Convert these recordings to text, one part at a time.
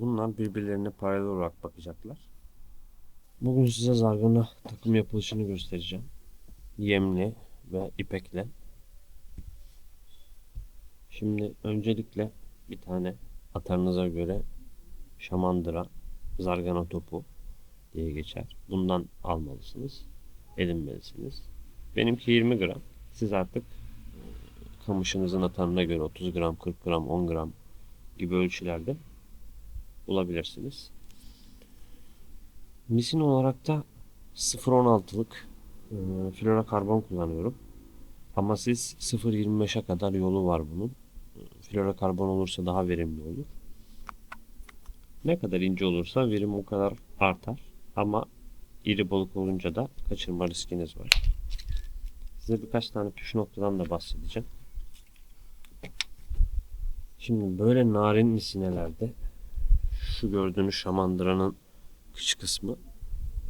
Bunlar birbirlerine paralel olarak bakacaklar. Bugün size zargana takım yapılışını göstereceğim. Yemli ve ipekle. Şimdi öncelikle bir tane atarınıza göre şamandıra, zargana topu diye geçer. Bundan almalısınız, edinmelisiniz. Benimki 20 gram. Siz artık kamışınızın atarına göre 30 gram, 40 gram, 10 gram gibi ölçülerde bulabilirsiniz. Misin olarak da 0,16'lık florokarbon kullanıyorum. Ama siz 0,25'e kadar yolu var bunun. Florokarbon olursa daha verimli olur. Ne kadar ince olursa verim o kadar artar. Ama iri balık olunca da kaçırma riskiniz var. Size birkaç tane püf noktadan da bahsedeceğim. Şimdi böyle narin misinelerde şu gördüğünüz şamandıranın kıç kısmı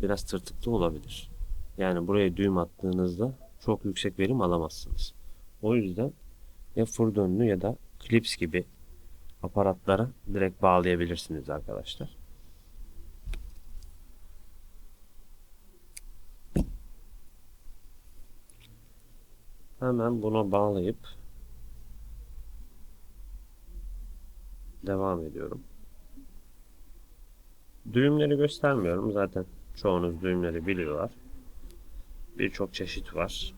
biraz tırtıklı olabilir. Yani buraya düğüm attığınızda çok yüksek verim alamazsınız. O yüzden ya furdönlü ya da klips gibi aparatlara direkt bağlayabilirsiniz arkadaşlar. Hemen buna bağlayıp devam ediyorum. Düğümleri göstermiyorum. Zaten çoğunuz düğümleri biliyorlar. Birçok çeşit var.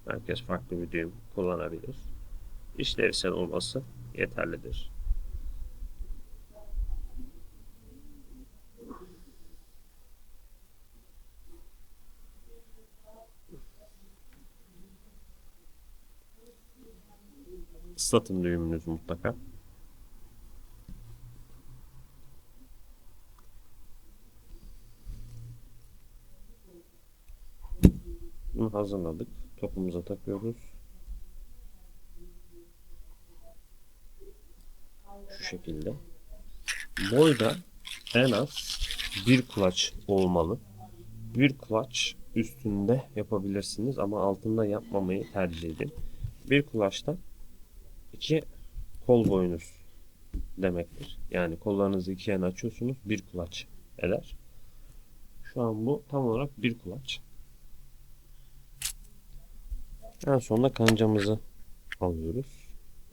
Herkes farklı bir düğüm kullanabilir. İşlevsel olması yeterlidir. Islatın düğümünüzü mutlaka. Bunu hazırladık. Topumuza takıyoruz. Şu şekilde. Boy da en az bir kulaç olmalı. Bir kulaç üstünde yapabilirsiniz ama altında yapmamayı tercih edin. Bir kulaçta iki kol boyunuz demektir. Yani kollarınızı iki yana açıyorsunuz. Bir kulaç eder. Şu an bu tam olarak bir kulaç. En sonunda kancamızı alıyoruz.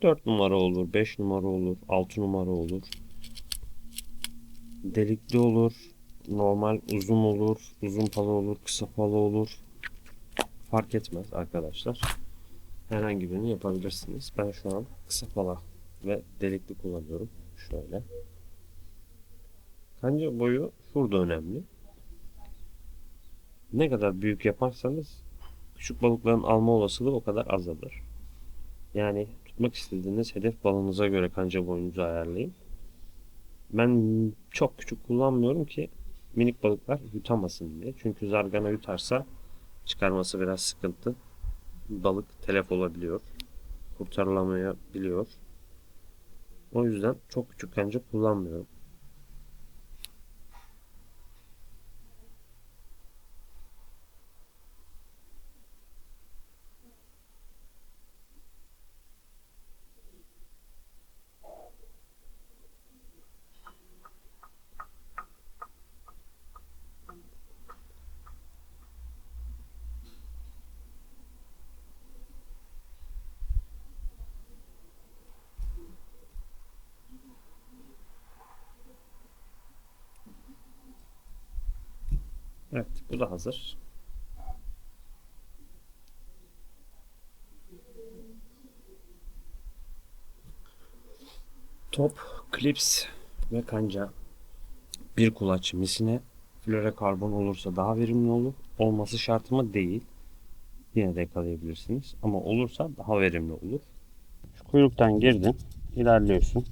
4 numara olur, 5 numara olur, 6 numara olur. Delikli olur, normal uzun olur, uzun pala olur, kısa pala olur. Fark etmez arkadaşlar. Herhangi birini yapabilirsiniz. Ben şu an kısa pala ve delikli kullanıyorum. Şöyle. Kanca boyu şurada önemli. Ne kadar büyük yaparsanız küçük balıkların alma olasılığı o kadar azalır. Yani tutmak istediğiniz hedef balığınıza göre kanca boyunuzu ayarlayın. Ben çok küçük kullanmıyorum ki minik balıklar yutamasın diye. Çünkü zargana yutarsa çıkarması biraz sıkıntı. Balık telef olabiliyor. Kurtarılamayabiliyor. O yüzden çok küçük kanca kullanmıyorum. Evet, bu da hazır. Top, klips ve kanca. Bir kulaç misine florokarbon olursa daha verimli olur. Olması şart mı? Değil. Yine de yakalayabilirsiniz. Ama olursa daha verimli olur. Şu kuyruktan girdin. İlerliyorsun.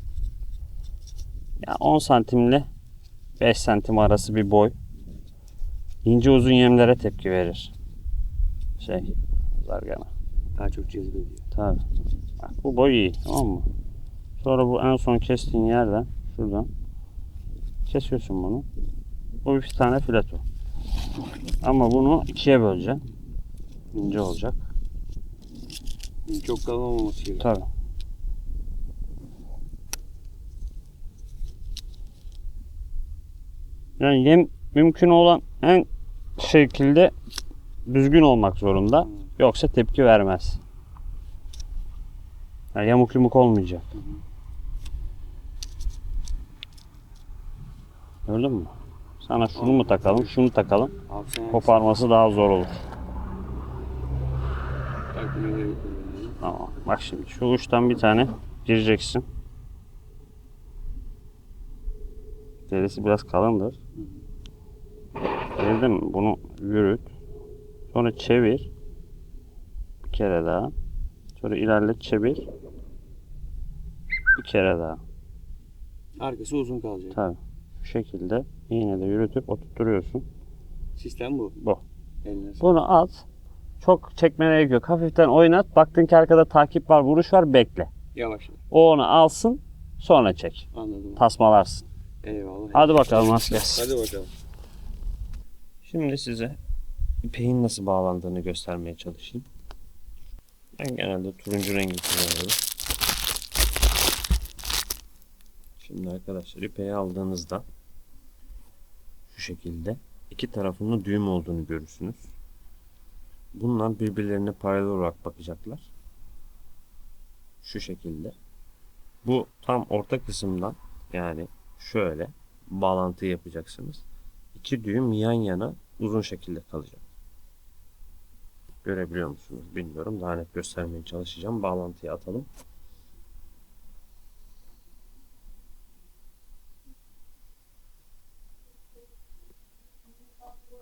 Ya 10 santimle 5 santim arası bir boy. İnce uzun yemlere tepki verir. Zargana. Daha çok cezbediyor. Tabii. Bak, bu boy iyi, tamam mı? Sonra bu en son kestiğin yerden şuradan kesiyorsun bunu. Bu bir tane fileto. Ama bunu ikiye böleceksin. İnce olacak. Çok kalın olmaması gerekiyor. Tabii. Yani yem mümkün olan en şekilde düzgün olmak zorunda. Yoksa tepki vermez. Yani yamuk yumuk olmayacak. Gördün mü? Sana şunu mu takalım, şunu takalım. Koparması daha zor olur. Tamam. Bak şimdi şu uçtan bir tane gireceksin. Derisi biraz kalındır. Girdin mi? Bunu yürüt. Sonra çevir. Bir kere daha. Sonra ilerlet, çevir. Bir kere daha. Arkası uzun kalacak. Tabii. Şu şekilde iğneyle yürütüp oturtuyorsun. Sistem bu. Bu. Eline sağlık. Bunu at. Çok çekmene gerek yok. Hafiften oynat. Baktın ki arkada takip var, vuruş var, bekle. Yavaş. O onu alsın, sonra çek. Anladım. Tasmalarsın. Eyvallah. Hadi bakalım asker. Hadi bakalım. Şimdi size ipeğin nasıl bağlandığını göstermeye çalışayım. Ben genelde turuncu rengi kullanıyorum. Şimdi arkadaşlar ipeği aldığınızda şu şekilde iki tarafında düğüm olduğunu görürsünüz. Bunlar birbirlerine paralel olarak bakacaklar. Şu şekilde. Bu tam orta kısımdan, yani şöyle bağlantı yapacaksınız. İki düğüm yan yana uzun şekilde kalacak. Görebiliyor musunuz bilmiyorum. Daha net göstermeye çalışacağım. Bağlantıyı atalım.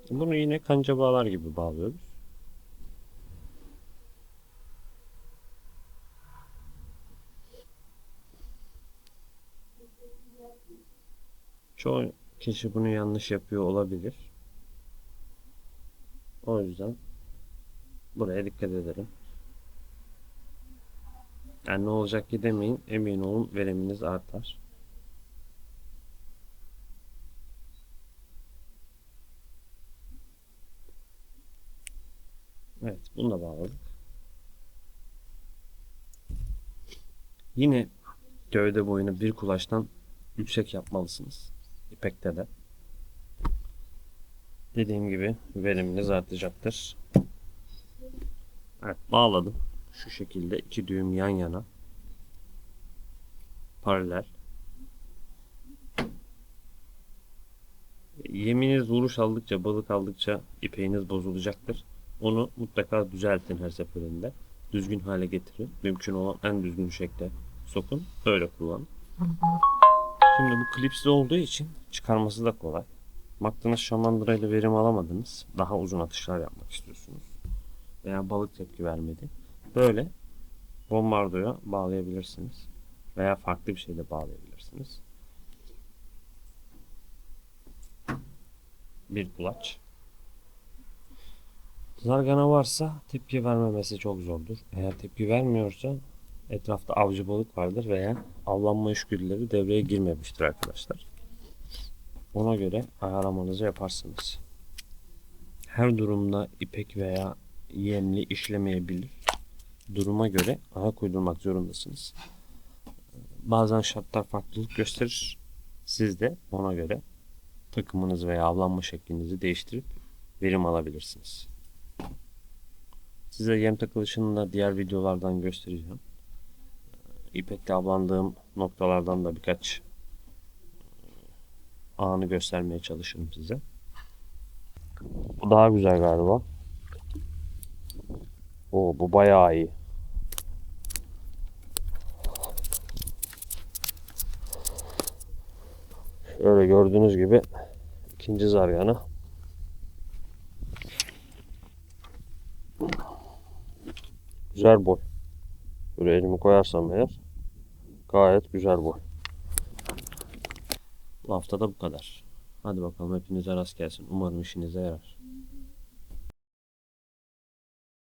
Bunu yine kanca bağlar gibi bağlıyoruz. Çoğu kişi bunu yanlış yapıyor olabilir. O yüzden buraya dikkat edelim. Yani ne olacak ki demeyin, emin olun veriminiz artar. Evet, bunu da bağladık. Yine gövde boyunu bir kulaçtan yüksek yapmalısınız. İpekte de. Dediğim gibi veriminiz artacaktır. Evet, bağladım. Şu şekilde iki düğüm yan yana. Paralel. Yeminiz vuruş aldıkça, balık aldıkça ipeğiniz bozulacaktır. Onu mutlaka düzeltin her seferinde. Düzgün hale getirin. Mümkün olan en düzgün şekilde sokun. Öyle kullanın. Şimdi bu klipsli olduğu için çıkarması da kolay. Baktığınız şamandıra ile verim alamadınız. Daha uzun atışlar yapmak istiyorsunuz. Veya balık tepki vermedi. Böyle bombardoya bağlayabilirsiniz. Veya farklı bir şeyle bağlayabilirsiniz. Bir kulaç. Zargana varsa tepki vermemesi çok zordur. Eğer tepki vermiyorsa etrafta avcı balık vardır veya avlanma içgüdüleri devreye girmemiştir arkadaşlar. Ona göre ayarlamanızı yaparsınız. Her durumda ipek veya yemli işlemeyebilir. Duruma göre ayak uydurmak zorundasınız. Bazen şartlar farklılık gösterir. Siz de ona göre takımınız veya avlanma şeklinizi değiştirip verim alabilirsiniz. Size yem takılışını da diğer videolardan göstereceğim. İpekle avlandığım noktalardan da birkaç anı göstermeye çalışırım size. Bu daha güzel galiba. Oo, bu bayağı iyi. Şöyle gördüğünüz gibi ikinci zargana. Güzel boy. Böyle elimi koyarsam eğer gayet güzel boy. Bu hafta da bu kadar. Hadi bakalım, hepinize rast gelsin. Umarım işinize yarar.